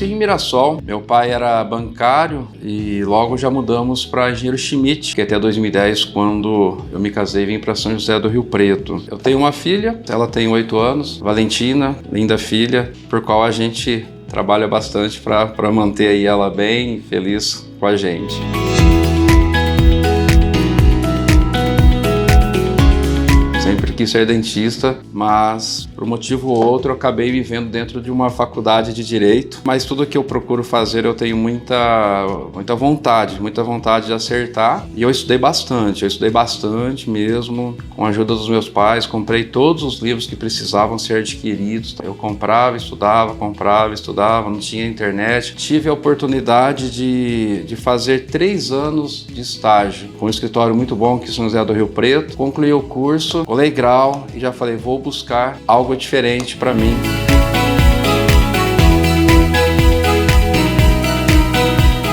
nasci em Mirassol. Meu pai era bancário e logo já mudamos para Engenheiro Schmidt, que até 2010, quando eu me casei, vim para São José do Rio Preto. Eu tenho uma filha, ela tem 8 anos, Valentina, linda filha, por qual a gente trabalha bastante para manter aí ela bem e feliz com a gente. Sempre quis ser dentista, mas por um motivo ou outro eu acabei me vendo dentro de uma faculdade de Direito. Mas tudo que eu procuro fazer eu tenho muita vontade de acertar. E eu estudei bastante mesmo, com a ajuda dos meus pais. Comprei todos os livros que precisavam ser adquiridos. Eu comprava, estudava, não tinha internet. Tive a oportunidade de fazer 3 anos de estágio com um escritório muito bom aqui em São José do Rio Preto. Concluí o curso, colei grau e já falei, vou buscar algo diferente para mim.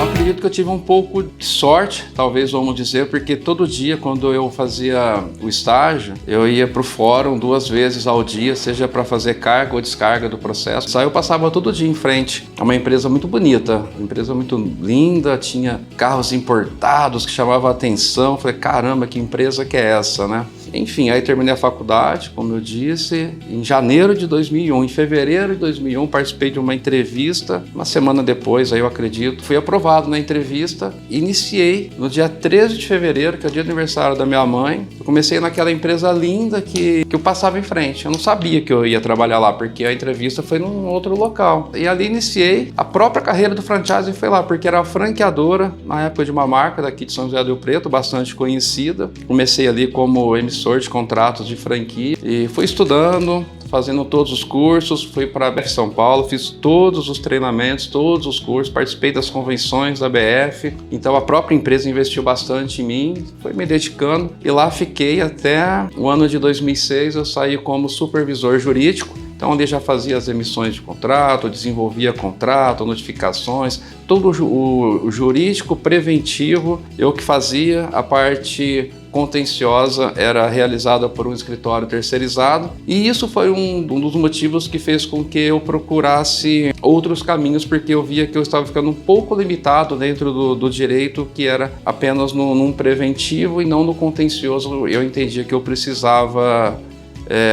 Acredito que eu tive um pouco de sorte, talvez vamos dizer, porque todo dia quando eu fazia o estágio, eu ia para o fórum 2 vezes ao dia, seja para fazer carga ou descarga do processo. Aí eu passava todo dia em frente a uma empresa muito bonita, uma empresa muito linda, tinha carros importados que chamavam a atenção. Falei, caramba, que empresa que é essa, né? Enfim, aí terminei a faculdade, como eu disse, em janeiro de 2001. Em fevereiro de 2001, participei de uma entrevista. Uma semana depois, aí eu acredito, fui aprovado na entrevista. Iniciei no dia 13 de fevereiro, que é o dia do aniversário da minha mãe. Eu comecei naquela empresa linda que eu passava em frente. Eu não sabia que eu ia trabalhar lá, porque a entrevista foi num outro local. E ali iniciei a própria carreira do franchising, foi lá, porque era a franqueadora, na época, de uma marca daqui de São José do Rio Preto, bastante conhecida. Comecei ali como emissor de contratos de franquia e fui estudando, fazendo todos os cursos, fui para a BF São Paulo, fiz todos os treinamentos, todos os cursos, participei das convenções da BF, então a própria empresa investiu bastante em mim, foi me dedicando e lá fiquei até o ano de 2006, eu saí como supervisor jurídico. Então, ali já fazia as emissões de contrato, desenvolvia contrato, notificações, todo o jurídico preventivo, eu que fazia. A parte contenciosa era realizada por um escritório terceirizado. E isso foi um dos motivos que fez com que eu procurasse outros caminhos, porque eu via que eu estava ficando um pouco limitado dentro do direito, que era apenas num preventivo e não no contencioso. Eu entendia que eu precisava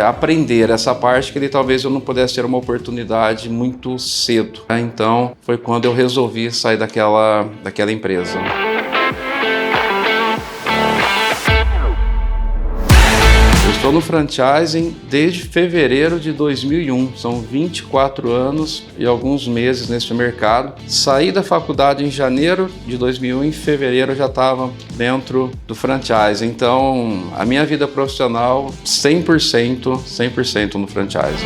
aprender essa parte, que talvez eu não pudesse ter uma oportunidade muito cedo. Então foi quando eu resolvi sair daquela empresa. Eu estou no franchising desde fevereiro de 2001, são 24 anos e alguns meses nesse mercado. Saí da faculdade em janeiro de 2001, em fevereiro eu já estava dentro do franchising. Então, a minha vida profissional 100% no franchising.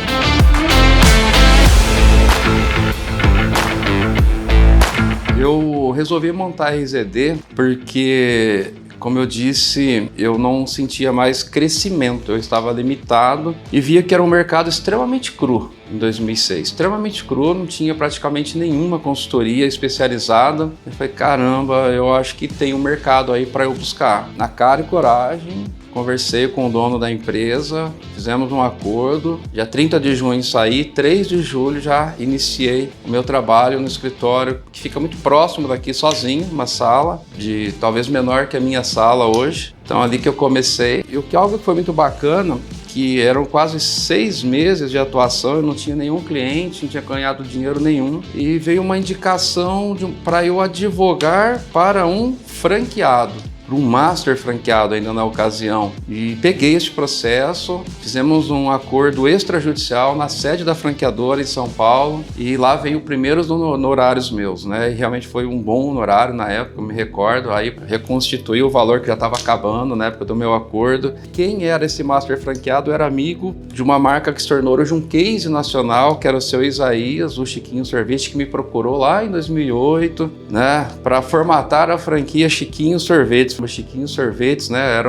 Eu resolvi montar a RZD porque, como eu disse, eu não sentia mais crescimento, eu estava limitado e via que era um mercado extremamente cru em 2006. Extremamente cru, não tinha praticamente nenhuma consultoria especializada. Eu falei, caramba, eu acho que tem um mercado aí para eu buscar. Na cara e coragem, conversei com o dono da empresa, fizemos um acordo. Dia 30 de junho saí, 3 de julho já iniciei o meu trabalho no escritório, que fica muito próximo daqui, sozinho, uma sala de talvez menor que a minha sala hoje. Então ali que eu comecei. E algo que foi muito bacana, que eram quase 6 meses de atuação, eu não tinha nenhum cliente, não tinha ganhado dinheiro nenhum, e veio uma indicação para eu advogar para um franqueado, para um master franqueado ainda na ocasião. E peguei este processo, fizemos um acordo extrajudicial na sede da franqueadora em São Paulo, e lá veio primeiros honorários meus, né? E realmente foi um bom honorário na época, eu me recordo. Aí reconstituí o valor que já estava acabando na época do meu acordo. Quem era esse master franqueado era amigo de uma marca que se tornou hoje um case nacional, que era o seu Isaías, o Chiquinho Sorvete, que me procurou lá em 2008, né, para formatar a franquia Chiquinho Sorvetes. o Chiquinho Sorvetes, né?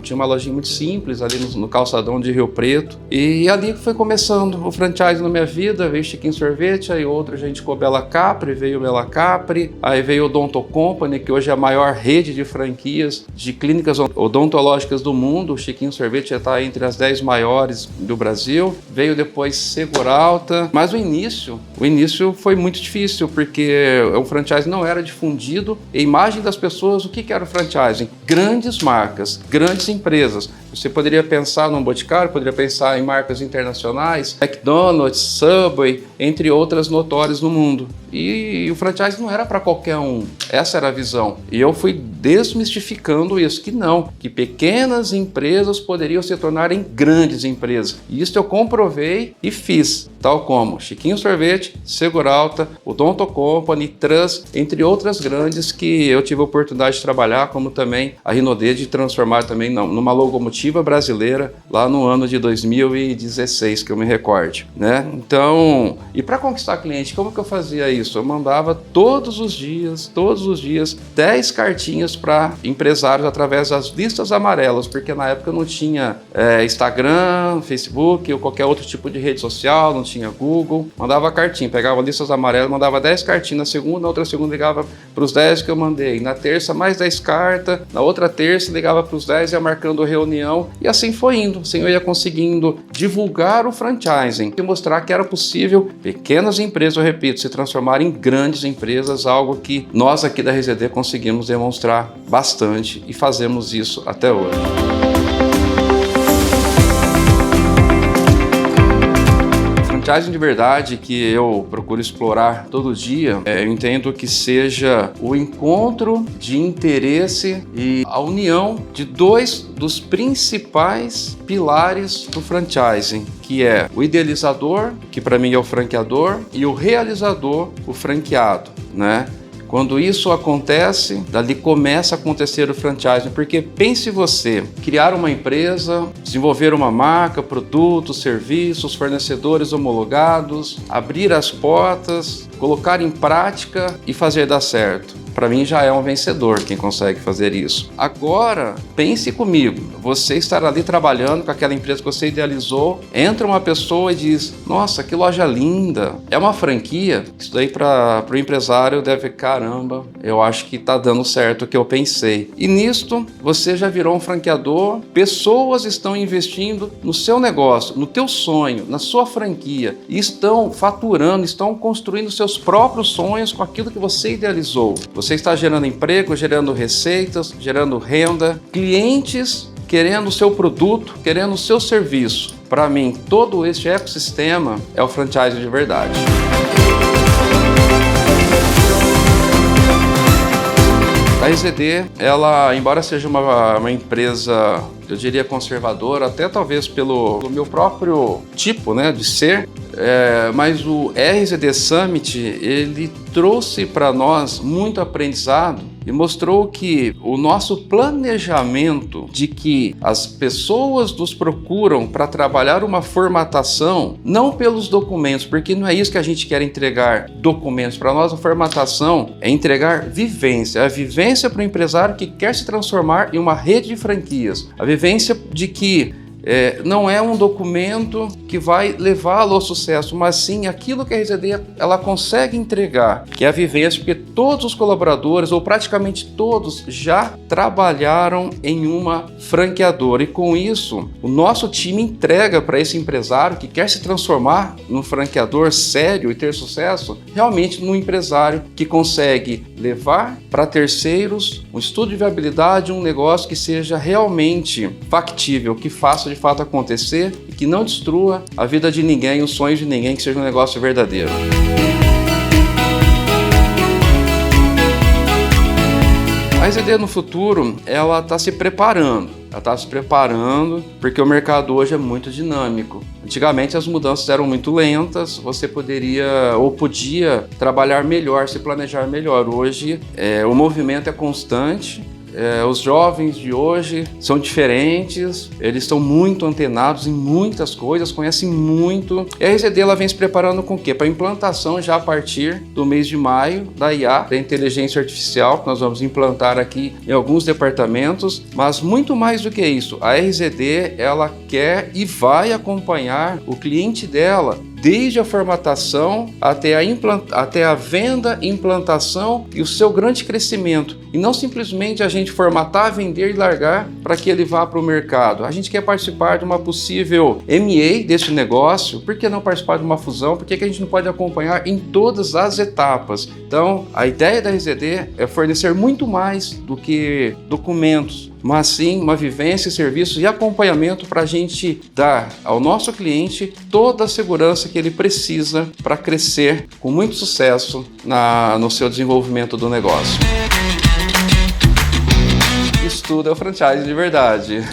Tinha uma lojinha muito simples ali no calçadão de Rio Preto. E ali foi começando o franchise na minha vida. Veio Chiquinho Sorvete, aí outra a gente ficou Bela Capri, veio Bela Capri, aí veio o Odonto Company, que hoje é a maior rede de franquias de clínicas odontológicas do mundo. O Chiquinho Sorvete já está entre as 10 maiores do Brasil. Veio depois Seguralta, mas o início foi muito difícil, porque o franchise não era difundido. A imagem das pessoas, o que era o franchising? Grandes marcas, grandes empresas. Você poderia pensar num Boticário, poderia pensar em marcas internacionais, McDonald's, Subway, entre outras notórias no mundo. E o franchise não era para qualquer um. Essa era a visão. E eu fui desmistificando isso, que pequenas empresas poderiam se tornarem grandes empresas. E isso eu comprovei e fiz, tal como Chiquinho Sorvete, Seguralta, Odonto Company, Trans, entre outras grandes que eu tive a oportunidade de trabalhar, como também a Rinode, de transformar também numa locomotiva brasileira lá no ano de 2016, que eu me recorde, né? Então, e para conquistar cliente, como que eu fazia isso? Eu mandava todos os dias, 10 cartinhas para empresários através das listas amarelas, porque na época não tinha Instagram, Facebook ou qualquer outro tipo de rede social, não tinha Google. Mandava cartinha, pegava listas amarelas, mandava 10 cartinhas. Na segunda, outra segunda ligava para os 10 que eu mandei. Na terça, mais 10 cartas. Na outra terça, ligava para os 10 e ia marcando reunião. E assim foi indo. Assim eu ia conseguindo divulgar o franchising e mostrar que era possível pequenas empresas, eu repito, se transformarem em grandes empresas, algo que nós aqui da RZD conseguimos demonstrar bastante e fazemos isso até hoje. Franchising de verdade que eu procuro explorar todo dia, eu entendo que seja o encontro de interesse e a união de dois dos principais pilares do franchising, que é o idealizador, que para mim é o franqueador, e o realizador, o franqueado, né? Quando isso acontece, dali começa a acontecer o franchising, porque pense você, criar uma empresa, desenvolver uma marca, produtos, serviços, fornecedores homologados, abrir as portas, colocar em prática e fazer dar certo. Para mim já é um vencedor quem consegue fazer isso. Agora, pense comigo, você estar ali trabalhando com aquela empresa que você idealizou, entra uma pessoa e diz, nossa, que loja linda, é uma franquia? Isso daí para o empresário deve, caramba, eu acho que está dando certo o que eu pensei. E nisto, você já virou um franqueador, pessoas estão investindo no seu negócio, no teu sonho, na sua franquia, e estão faturando, estão construindo seus próprios sonhos com aquilo que você idealizou. Você está gerando emprego, gerando receitas, gerando renda, clientes querendo o seu produto, querendo o seu serviço. Para mim, todo este ecossistema é o franchise de verdade. A RZD, ela, embora seja uma empresa, eu diria conservadora, até talvez pelo meu próprio tipo, né, de ser, mas o RZD Summit, ele trouxe para nós muito aprendizado e mostrou que o nosso planejamento de que as pessoas nos procuram para trabalhar uma formatação, não pelos documentos, porque não é isso que a gente quer entregar, documentos. Para nós a formatação é entregar vivência, a vivência para o empresário que quer se transformar em uma rede de franquias, a vivência de que não é um documento que vai levá-lo ao sucesso, mas sim aquilo que a RZD ela consegue entregar, que é a vivência, porque todos os colaboradores, ou praticamente todos, já trabalharam em uma franqueadora. E com isso, o nosso time entrega para esse empresário que quer se transformar num franqueador sério e ter sucesso, realmente num empresário que consegue levar para terceiros um estudo de viabilidade, um negócio que seja realmente factível, que faça de fato acontecer e que não destrua a vida de ninguém, os sonhos de ninguém, que seja um negócio verdadeiro. A RZD no futuro, ela está se preparando. Porque o mercado hoje é muito dinâmico. Antigamente as mudanças eram muito lentas, você poderia ou podia trabalhar melhor, se planejar melhor. Hoje o movimento é constante Os jovens de hoje são diferentes, eles estão muito antenados em muitas coisas, conhecem muito. E a RZD ela vem se preparando com o quê? Para implantação já a partir do mês de maio da IA, da inteligência artificial, que nós vamos implantar aqui em alguns departamentos, mas muito mais do que isso, a RZD ela quer e vai acompanhar o cliente dela desde a formatação até a venda, implantação e o seu grande crescimento. E não simplesmente a gente formatar, vender e largar para que ele vá para o mercado. A gente quer participar de uma possível M&A desse negócio. Por que não participar de uma fusão? Por que a gente não pode acompanhar em todas as etapas? Então, a ideia da RZD é fornecer muito mais do que documentos, mas sim uma vivência, serviços e acompanhamento para a gente dar ao nosso cliente toda a segurança que ele precisa para crescer com muito sucesso no seu desenvolvimento do negócio. Isso tudo é o franchise de verdade.